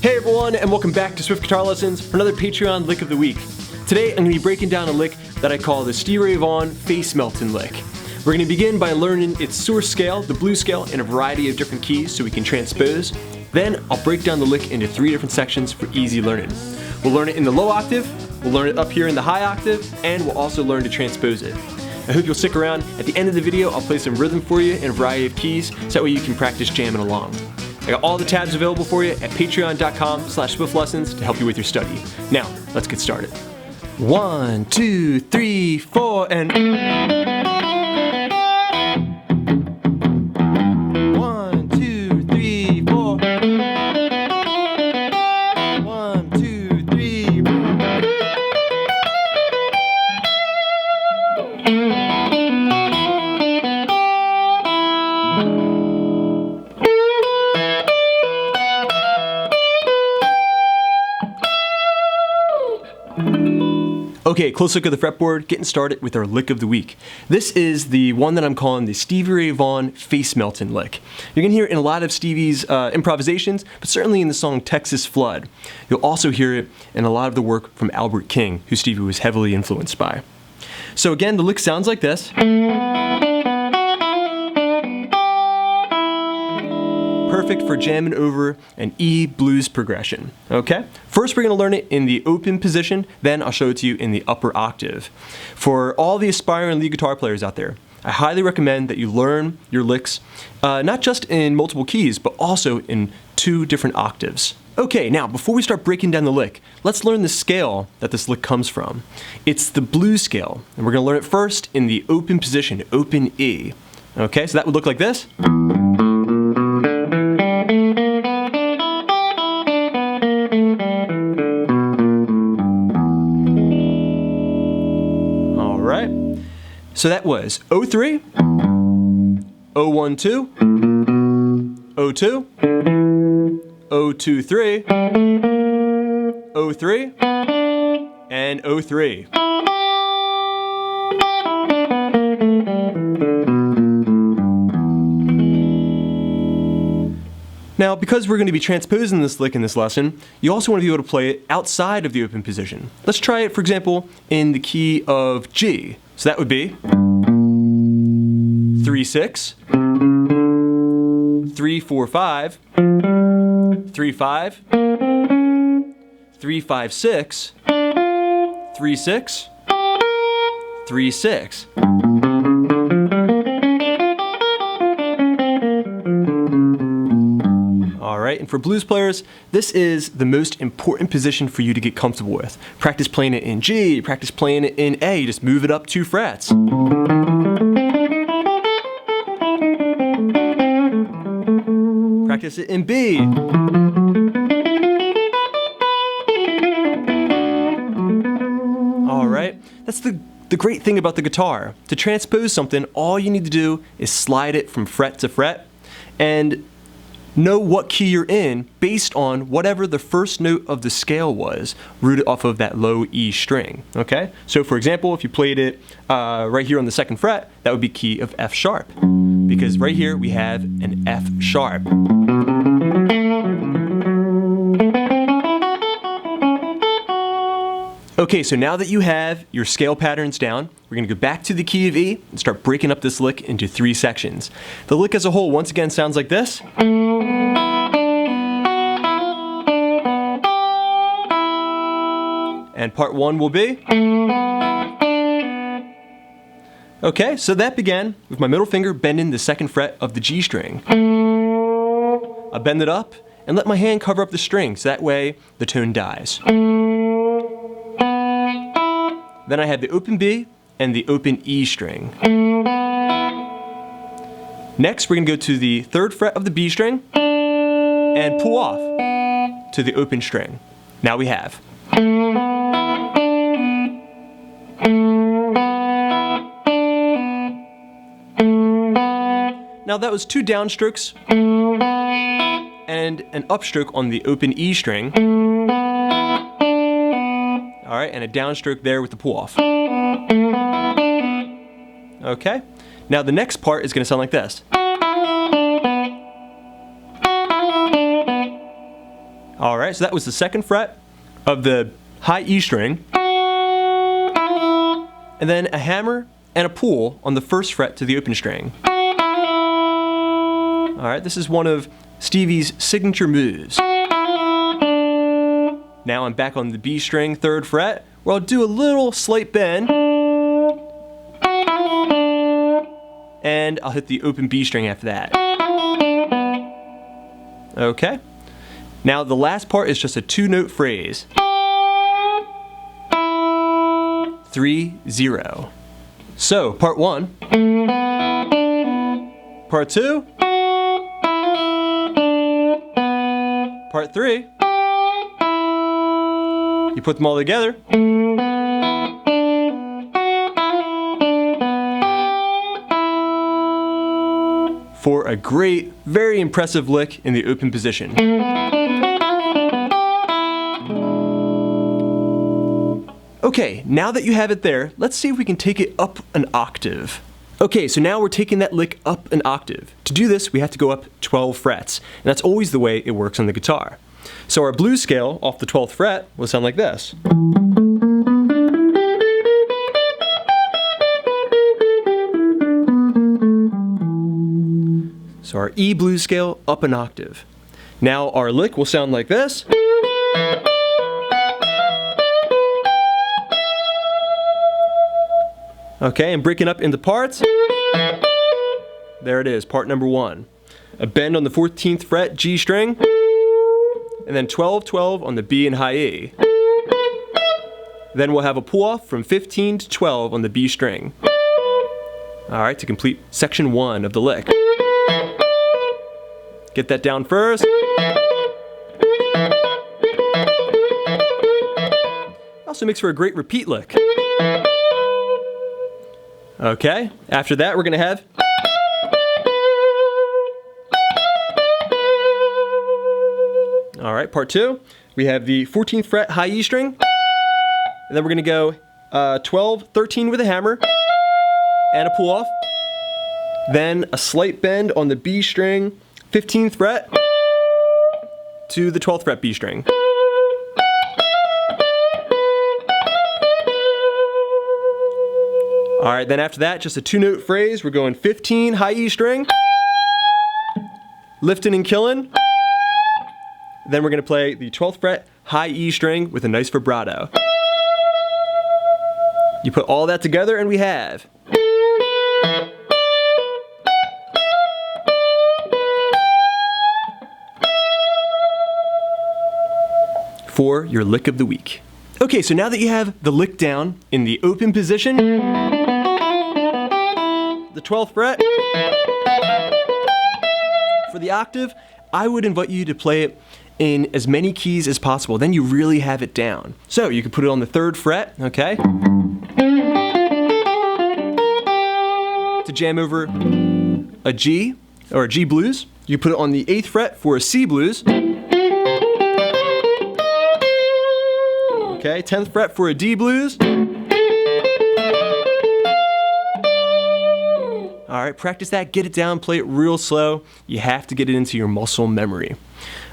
Hey everyone, and welcome back to Swift Guitar Lessons for another Patreon Lick of the Week. Today I'm going to be breaking down a lick that I call the Stevie Ray Vaughan Face Melting Lick. We're going to begin by learning its source scale, the blues scale, in a variety of different keys so we can transpose. Then I'll break down the lick into 3 different sections for easy learning. We'll learn it in the low octave, we'll learn it up here in the high octave, and we'll also learn to transpose it. I hope you'll stick around. At the end of the video, I'll play some rhythm for you in a variety of keys so that way you can practice jamming along. I got all the tabs available for you at patreon.com/swiftlessons to help you with your study. Now, let's get started. 1, 2, 3, 4, and 1, 2, 3, 4. 1, 2, 3, 4. Okay, close look at the fretboard, getting started with our lick of the week. This is the one that I'm calling the Stevie Ray Vaughan Face Melting Lick. You're going to hear it in a lot of Stevie's improvisations, but certainly in the song Texas Flood. You'll also hear it in a lot of the work from Albert King, who Stevie was heavily influenced by. So again, the lick sounds like this. Perfect for jamming over an E blues progression, okay? First we're going to learn it in the open position, then I'll show it to you in the upper octave. For all the aspiring lead guitar players out there, I highly recommend that you learn your licks not just in multiple keys, but also in 2 different octaves. Okay, now before we start breaking down the lick, let's learn the scale that this lick comes from. It's the blues scale, and we're going to learn it first in the open position, open E. Okay, so that would look like this. So that was 03, 012, 02, 023, 03, and 03. Now, because we're going to be transposing this lick in this lesson, you also want to be able to play it outside of the open position. Let's try it, for example, in the key of G. So that would be 3-6, 3-4-5, 3-5, 3-5-6, 3-6, 3-6. Alright, and for blues players, this is the most important position for you to get comfortable with. Practice playing it in G, practice playing it in A, just move it up 2 frets. Practice it in B. Alright, that's the great thing about the guitar. To transpose something, all you need to do is slide it from fret to fret and know what key you're in based on whatever the first note of the scale was, rooted off of that low E string, okay? So for example, if you played it right here on the 2nd fret, that would be key of F sharp, because right here we have an F sharp. Okay, so now that you have your scale patterns down, we're going to go back to the key of E and start breaking up this lick into 3 sections. The lick as a whole, once again, sounds like this. And part 1 will be. Okay, so that began with my middle finger bending the 2nd fret of the G string. I bend it up and let my hand cover up the string so that way the tone dies. Then I have the open B and the open E string. Next, we're going to go to the 3rd fret of the B string and pull off to the open string. Now we have. Now that was 2 downstrokes and an upstroke on the open E string. Alright, and a downstroke there with the pull off. Okay, now the next part is going to sound like this. Alright. Alright, so that was the 2nd fret of the high E string. And then a hammer and a pull on the 1st fret to the open string. Alright, this is one of Stevie's signature moves. Now I'm back on the B string, 3rd fret, where I'll do a little slight bend. And I'll hit the open B string after that. Okay. Now the last part is just a 2-note phrase. 3-0. So, part 1. Part 2. Part 3. You put them all together. For a great, very impressive lick in the open position. Okay, now that you have it there, let's see if we can take it up an octave. Okay, so now we're taking that lick up an octave. To do this, we have to go up 12 frets, and that's always the way it works on the guitar. So our blues scale off the 12th fret will sound like this. So our E blues scale up an octave. Now our lick will sound like this. Okay, and breaking up into parts. There it is, part number 1. A bend on the 14th fret G string, and then 12-12 on the B and high E. Then we'll have a pull off from 15 to 12 on the B string. Alright, to complete section 1 of the lick. Get that down first. Also makes for a great repeat lick. Okay, after that we're going to have alright, part 2. We have the 14th fret high E string, and then we're going to go 12, 13 with a hammer, and a pull off. Then a slight bend on the B string, 15th fret, to the 12th fret B string. Alright, then after that, just a 2-note phrase. We're going 15, high E string, lifting and killing. Then we're going to play the 12th fret high E string with a nice vibrato. You put all that together and we have for your lick of the week. Okay, so now that you have the lick down in the open position, the 12th fret, for the octave, I would invite you to play it in as many keys as possible. Then you really have it down. So you can put it on the 3rd fret, okay? To jam over a G, or a G blues. You put it on the 8th fret for a C blues. Okay, 10th fret for a D blues. Alright, practice that, get it down, play it real slow. You have to get it into your muscle memory.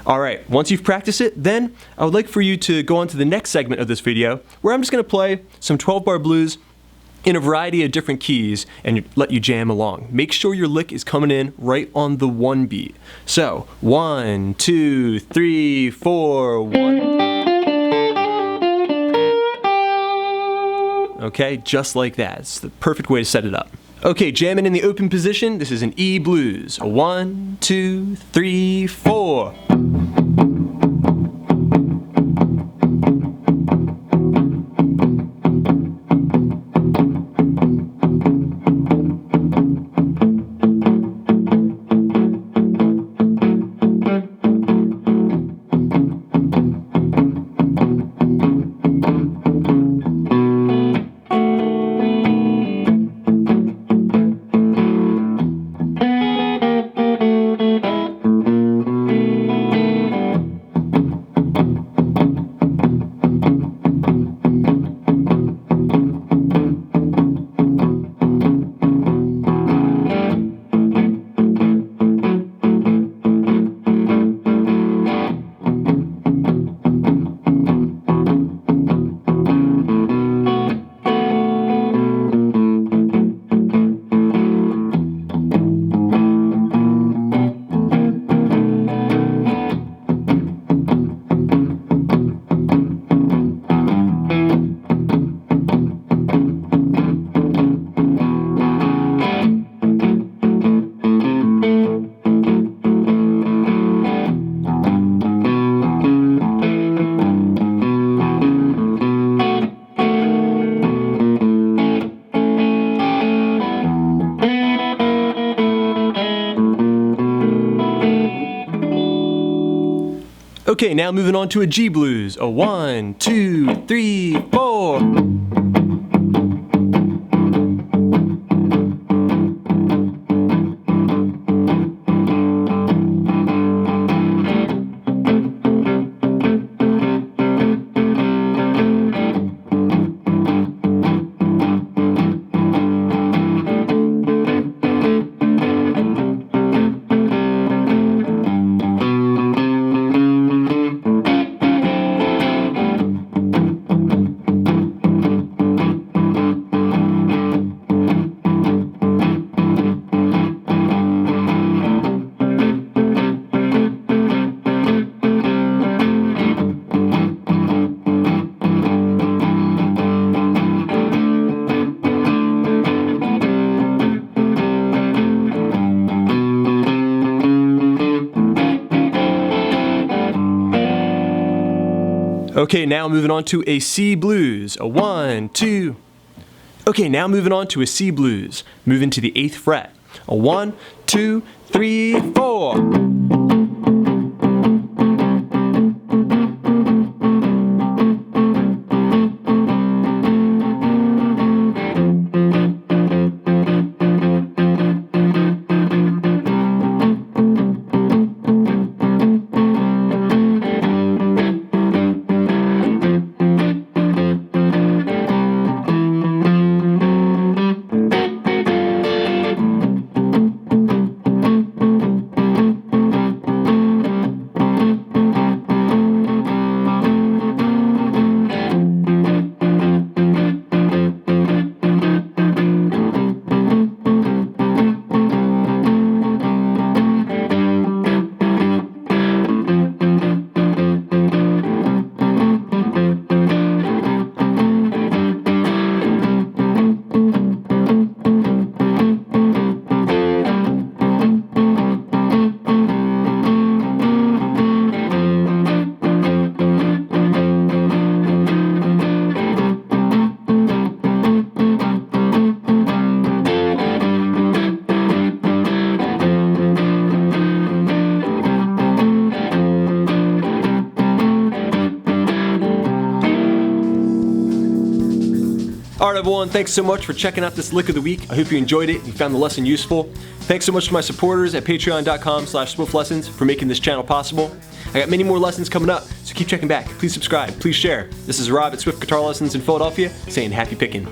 Alright, once you've practiced it, then I would like for you to go on to the next segment of this video, where I'm just going to play some 12-bar blues in a variety of different keys and let you jam along. Make sure your lick is coming in right on the 1 beat. So, 1, 2, 3, 4, 1. Okay, just like that. It's the perfect way to set it up. Okay, jamming in the open position, this is an E blues. 1, 2, 3, 4. Okay, now moving on to a G blues. A 1, 2, 3, 4. Okay, now moving on to a C blues. A 1, 2. Okay, now moving on to a C blues. Moving to the 8th fret. A 1, 2, 3, 4. Alright everyone, thanks so much for checking out this lick of the week. I hope you enjoyed it and you found the lesson useful. Thanks so much to my supporters at patreon.com/swiftlessons for making this channel possible. I got many more lessons coming up, so keep checking back. Please subscribe, please share. This is Rob at Swift Guitar Lessons in Philadelphia saying happy picking.